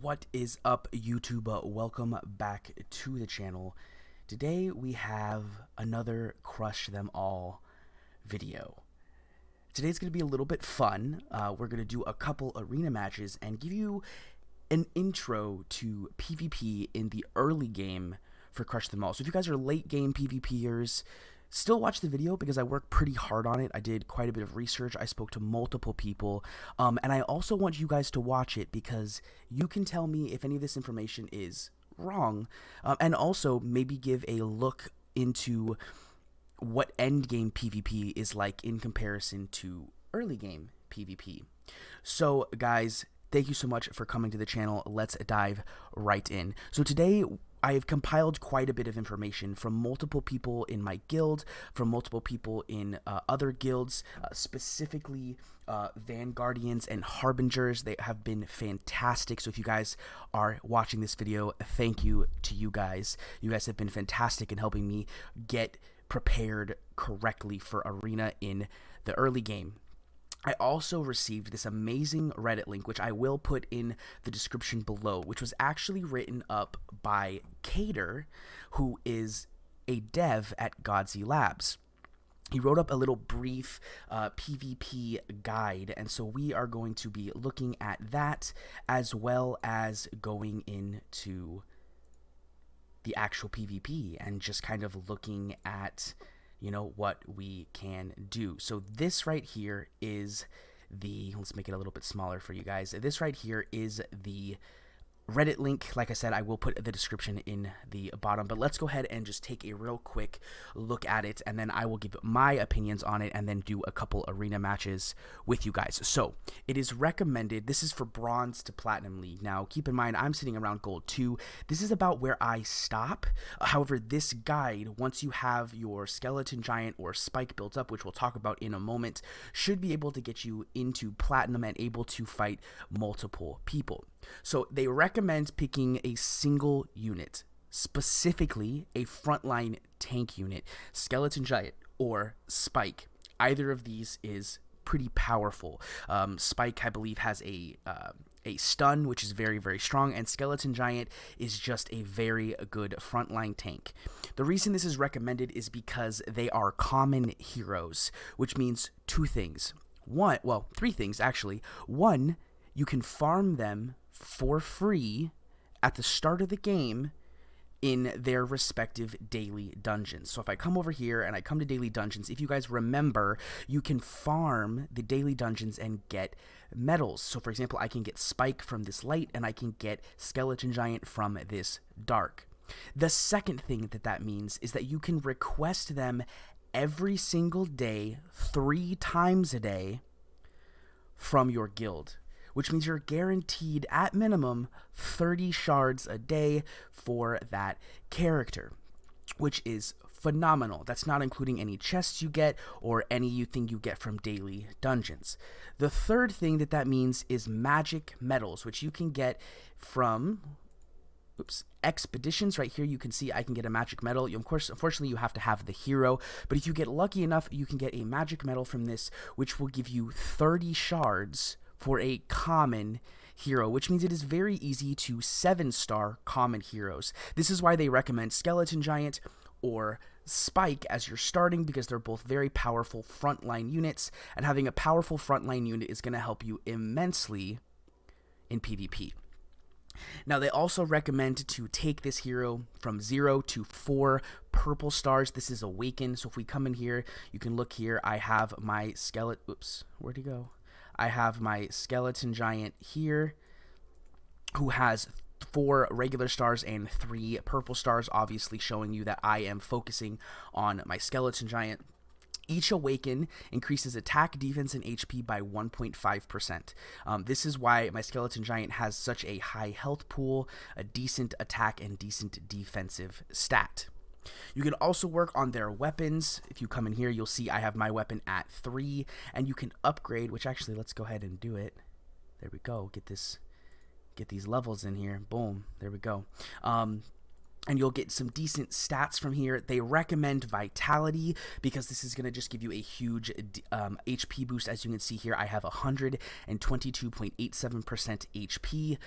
What is up, YouTube? Welcome back to the channel. Today we have another Crush Them All video. Today's going to be a little bit fun. We're going to do a couple arena matches and give you an intro to PvP in the early game for Crush Them All. So if you guys are late game PvPers, still watch the video because I worked pretty hard on it. I did quite a bit of research. I spoke to multiple people. And I also want you guys to watch it because you can tell me if any of this information is wrong. And also maybe give a look into what end game PvP is like in comparison to early game PvP. So guys, thank you so much for coming to the channel. Let's dive right in. So today I have compiled quite a bit of information from multiple people in my guild, from multiple people in other guilds, specifically Vanguardians and Harbingers. They have been fantastic. So if you guys are watching this video, thank you to you guys. You guys have been fantastic in helping me get prepared correctly for Arena in the early game. I also received this amazing Reddit link, which I will put in the description below, which was actually written up by Cater, who is a dev at Godsey Labs. He wrote up a little brief PvP guide, and so we are going to be looking at that as well as going into the actual PvP and just kind of looking at what we can do. So this right here is let's make it a little bit smaller for you guys. This right here is the Reddit link. Like I said, I will put the description in the bottom, but let's go ahead and just take a real quick look at it, and then I will give my opinions on it and then do a couple arena matches with you guys. So it is recommended, this is for Bronze to Platinum League. Now keep in mind, I'm sitting around Gold 2. This is about where I stop. However, this guide, once you have your Skeleton Giant or Spike built up, which we'll talk about in a moment, should be able to get you into Platinum and able to fight multiple people. So they recommend picking a single unit, specifically a frontline tank unit, Skeleton Giant or Spike. Either of these is pretty powerful. Spike, I believe, has a stun, which is very, very strong, and Skeleton Giant is just a very good frontline tank. The reason this is recommended is because they are common heroes, which means two things. Three things, actually. One, you can farm them for free at the start of the game in their respective daily dungeons. So if I come over here and I come to daily dungeons, if you guys remember, you can farm the daily dungeons and get medals. So for example, I can get Spike from this light and I can get Skeleton Giant from this dark. The second thing that means is that you can request them every single day, 3 times a day from your guild, which means you're guaranteed at minimum 30 shards a day for that character, which is phenomenal. That's not including any chests you get or anything you get from daily dungeons. The third thing that means is magic medals, which you can get from expeditions. Right here you can see I can get a magic medal. Of course, unfortunately, you have to have the hero, but if you get lucky enough, you can get a magic medal from this, which will give you 30 shards for a common hero, which means it is very easy to 7-star common heroes. This is why they recommend Skeleton Giant or Spike as you're starting, because they're both very powerful frontline units, and having a powerful frontline unit is going to help you immensely in PvP. Now, they also recommend to take this hero from 0 to 4 purple stars. This is Awaken. So if we come in here, you can look here. I have my where'd he go? I have my Skeleton Giant here, who has 4 regular stars and 3 purple stars, obviously showing you that I am focusing on my Skeleton Giant. Each Awaken increases attack, defense, and HP by 1.5%. This is why my Skeleton Giant has such a high health pool, a decent attack, and decent defensive stat. You can also work on their weapons. If you come in here, you'll see I have my weapon at 3, and you can upgrade, which actually, let's go ahead and do it. There we go. Get these levels in here. Boom. There we go. and you'll get some decent stats from here. They recommend Vitality because this is going to just give you a huge HP boost. As you can see here, I have 122.87% HP,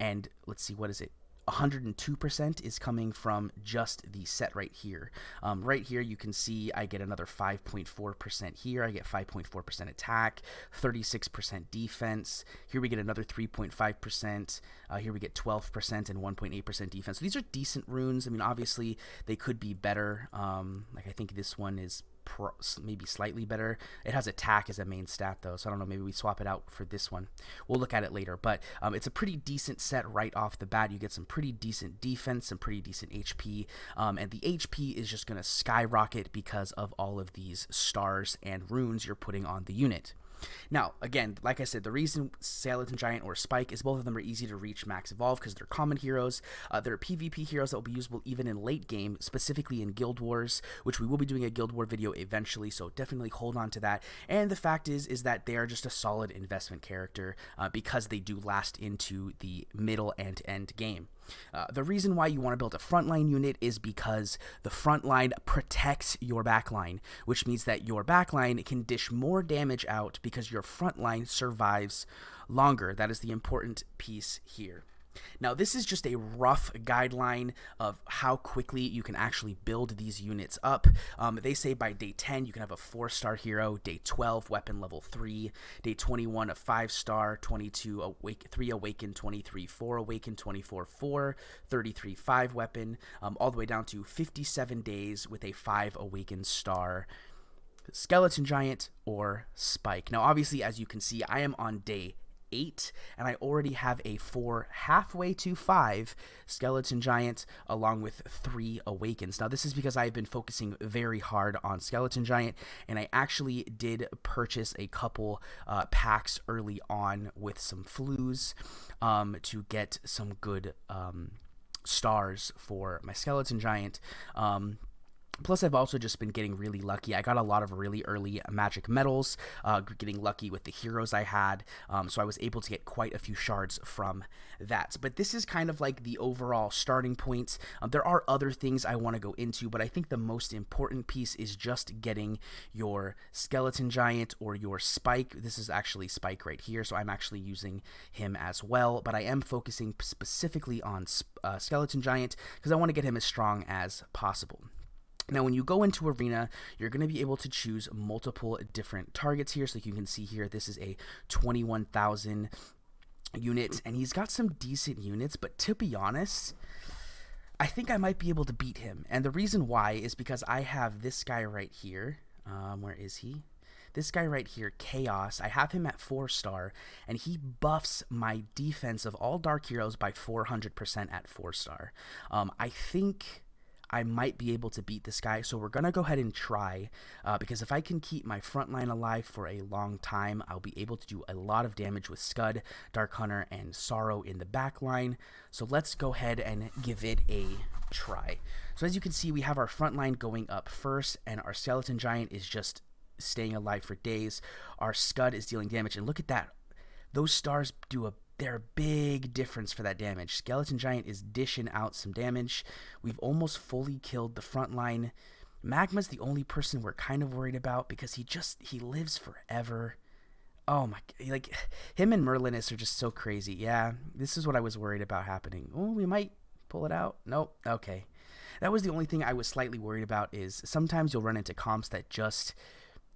and let's see, what is it? 102% is coming from just the set right here. Right here, you can see I get another 5.4% here. I get 5.4% attack, 36% defense. Here we get another 3.5%. Here we get 12% and 1.8% defense. So these are decent runes. I mean, obviously, they could be better. Like, I think this one is maybe slightly better. It has attack as a main stat though, so I don't know, maybe we swap it out for this one. We'll look at it later, but it's a pretty decent set right off the bat. You get some pretty decent defense, some pretty decent HP, and the HP is just going to skyrocket because of all of these stars and runes you're putting on the unit. Now, again, like I said, the reason Skeleton Giant or Spike is both of them are easy to reach max evolve because they're common heroes. They're PvP heroes that will be usable even in late game, specifically in Guild Wars, which we will be doing a Guild War video eventually, so definitely hold on to that. And the fact is that they are just a solid investment character because they do last into the middle and end game. The reason why you want to build a frontline unit is because the frontline protects your backline, which means that your backline can dish more damage out because your frontline survives longer. That is the important piece here. Now, this is just a rough guideline of how quickly you can actually build these units up. They say by day 10, you can have a 4-star hero, day 12, weapon level 3, day 21, a 5-star, 22, 3 awakened, 23, 4 awakened, 24, 4, 33, 5 weapon, all the way down to 57 days with a 5 awakened star Skeleton Giant or Spike. Now, obviously, as you can see, I am on day 8, and I already have a 4 halfway to 5 Skeleton Giant along with 3 Awakens. Now, this is because I've been focusing very hard on Skeleton Giant, and I actually did purchase a couple packs early on with some flues to get some good stars for my Skeleton Giant. Plus, I've also just been getting really lucky. I got a lot of really early magic medals, getting lucky with the heroes I had, so I was able to get quite a few shards from that. But this is kind of like the overall starting point. There are other things I want to go into, but I think the most important piece is just getting your Skeleton Giant or your Spike. This is actually Spike right here, so I'm actually using him as well, but I am focusing specifically on Skeleton Giant because I want to get him as strong as possible. Now, when you go into Arena, you're going to be able to choose multiple different targets here. So you can see here, this is a 21,000 unit, and he's got some decent units, but to be honest, I think I might be able to beat him. And the reason why is because I have this guy right here. Where is he? This guy right here, Chaos. I have him at 4-star, and he buffs my defense of all dark heroes by 400% at 4-star. I think I might be able to beat this guy, so we're going to go ahead and try, because if I can keep my frontline alive for a long time, I'll be able to do a lot of damage with Scud, Dark Hunter, and Sorrow in the back line. So let's go ahead and give it a try. So as you can see, we have our frontline going up first, and our Skeleton Giant is just staying alive for days. Our Scud is dealing damage, and look at that. Those stars they're a big difference for that damage. Skeleton Giant is dishing out some damage. We've almost fully killed the front line. Magma's the only person we're kind of worried about because he lives forever. Oh my, like, him and Merlinus are just so crazy. Yeah, this is what I was worried about happening. Oh, we might pull it out. Nope. Okay. That was the only thing I was slightly worried about, is sometimes you'll run into comps that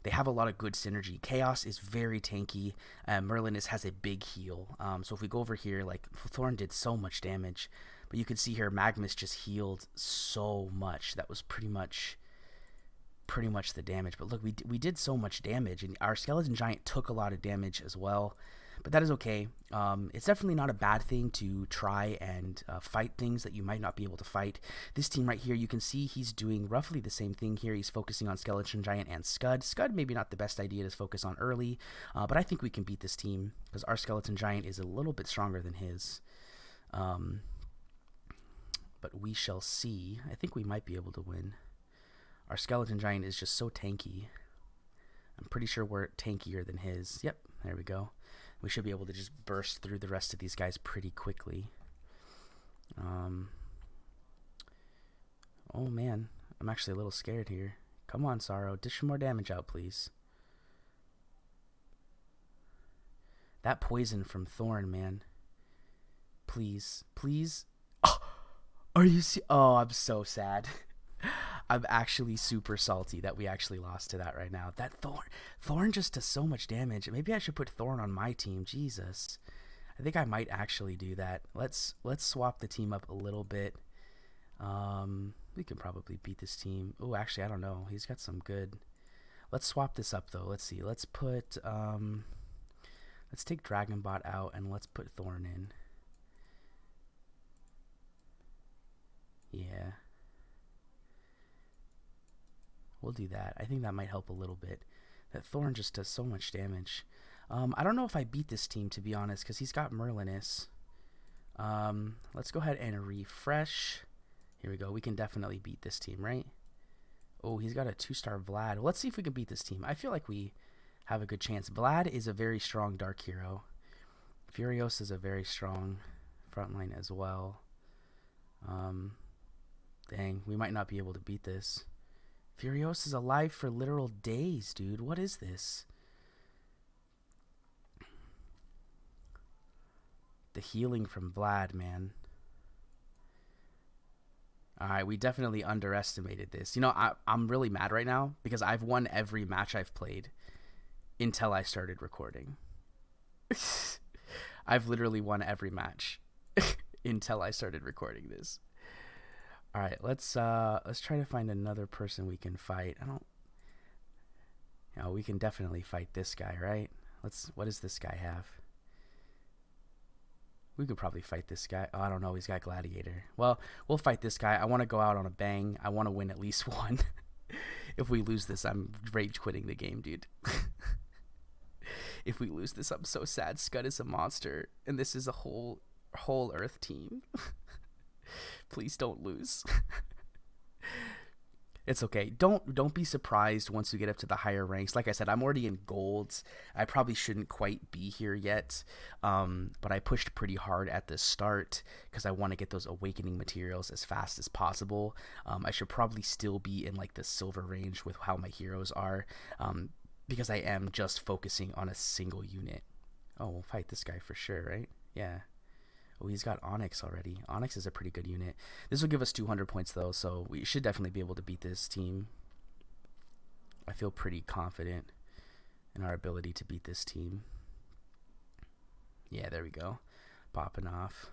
they have a lot of good synergy. Chaos is very tanky. Merlinus has a big heal. So if we go over here, like, Thorn did so much damage. But you can see here, Magmus just healed so much. That was pretty much the damage. But look, we did so much damage. And our Skeleton Giant took a lot of damage as well. But that is okay. It's definitely not a bad thing to try and fight things that you might not be able to fight. This team right here, you can see he's doing roughly the same thing here. He's focusing on Skeleton Giant and Scud. Scud maybe not the best idea to focus on early, but I think we can beat this team because our Skeleton Giant is a little bit stronger than his. But we shall see. I think we might be able to win. Our Skeleton Giant is just so tanky. I'm pretty sure we're tankier than his. Yep, there we go. We should be able to just burst through the rest of these guys pretty quickly. Oh man, I'm actually a little scared here. Come on, Sorrow, dish some more damage out, please. That poison from Thorn, man. Please, please. Oh, are you oh, I'm so sad. I'm actually super salty that we actually lost to that right now. That Thorn just does so much damage. Maybe I should put Thorn on my team. Jesus. I think I might actually do that. Let's swap the team up a little bit. We can probably beat this team. Oh, actually, I don't know. He's got some good. Let's swap this up though. Let's see. Let's put let's take Dragonbot out and let's put Thorn in. Yeah. We'll do that. I think that might help a little bit. That Thorn just does so much damage. I don't know if I beat this team, to be honest, because he's got Merlinus. Let's go ahead and refresh. Here we go. We can definitely beat this team, right? Oh, he's got a 2-star Vlad. Well, let's see if we can beat this team. I feel like we have a good chance. Vlad is a very strong dark hero. Furios is a very strong frontline as well. Dang, we might not be able to beat this. Furios is alive for literal days, dude. What is this? The healing from Vlad, man. Alright, we definitely underestimated this. You know, I'm really mad right now because I've won every match I've played until I started recording. I've literally won every match until I started recording this. Alright, let's try to find another person we can fight. You know, we can definitely fight this guy, right? What does this guy have? We could probably fight this guy. Oh, I don't know. He's got Gladiator. Well, we'll fight this guy. I want to go out on a bang. I want to win at least one. If we lose this, I'm rage quitting the game, dude. If we lose this, I'm so sad. Scud is a monster, and this is a whole Earth team. Please don't lose. It's okay. Don't be surprised once you get up to the higher ranks. Like I said, I'm already in golds. I probably shouldn't quite be here yet, but I pushed pretty hard at the start because I want to get those awakening materials as fast as possible. I should probably still be in like the silver range with how my heroes are, because I am just focusing on a single unit. Oh, we'll fight this guy for sure, right? Yeah. Oh, he's got Onyx already. Onyx is a pretty good unit. This will give us 200 points, though, so we should definitely be able to beat this team. I feel pretty confident in our ability to beat this team. Yeah, there we go. Popping off.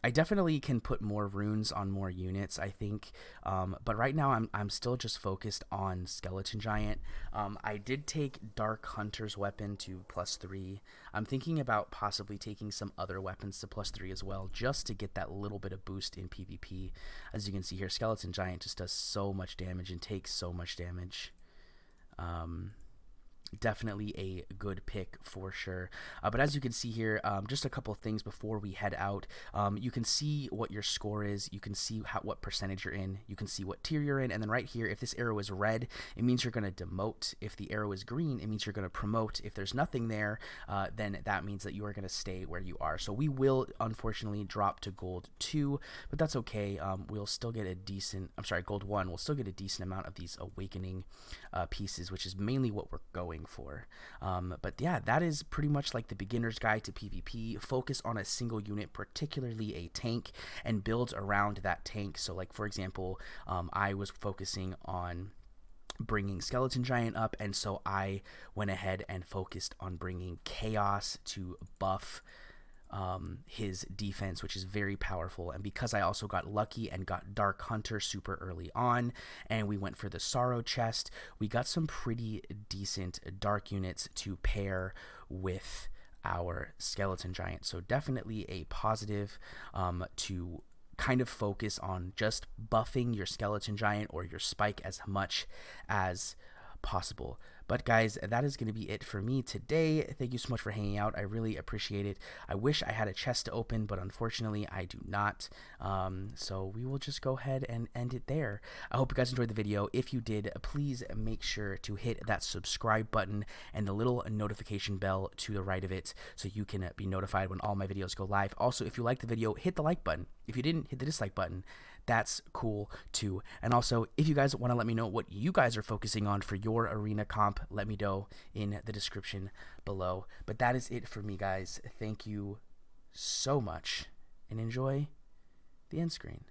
I definitely can put more runes on more units, I think, but right now I'm still just focused on Skeleton Giant. I did take Dark Hunter's weapon to +3. I'm thinking about possibly taking some other weapons to +3 as well, just to get that little bit of boost in PvP. As you can see here, Skeleton Giant just does so much damage and takes so much damage. Definitely a good pick for sure. But as you can see here, just a couple of things before we head out. You can see what your score is. You can see what percentage you're in. You can see what tier you're in. And then right here, if this arrow is red, it means you're going to demote. If the arrow is green, it means you're going to promote. If there's nothing there, then that means that you are going to stay where you are. So we will unfortunately drop to gold 2, but that's okay. We'll still get a decent, gold 1. We'll still get a decent amount of these awakening pieces, which is mainly what we're going for. But yeah, that is pretty much like the beginner's guide to PvP. Focus on a single unit, particularly a tank, and build around that tank. So like, for example, I was focusing on bringing Skeleton Giant up, and so I went ahead and focused on bringing Chaos to buff his defense, which is very powerful. And because I also got lucky and got Dark Hunter super early on, and we went for the Sorrow chest, we got some pretty decent dark units to pair with our Skeleton Giant. So definitely a positive to kind of focus on just buffing your Skeleton Giant or your Spike as much as possible. But guys, that is going to be it for me today. Thank you so much for hanging out. I really appreciate it. I wish I had a chest to open, but unfortunately I do not. So we will just go ahead and end it there. I hope you guys enjoyed the video. If you did, please make sure to hit that subscribe button and the little notification bell to the right of it so you can be notified when all my videos go live. Also, if you liked the video, hit the like button. If you didn't, hit the dislike button. that's cool too. And also, if you guys want to let me know what you guys are focusing on for your arena comp, let me know in the description below. But that is it for me, guys. Thank you so much, and enjoy the end screen.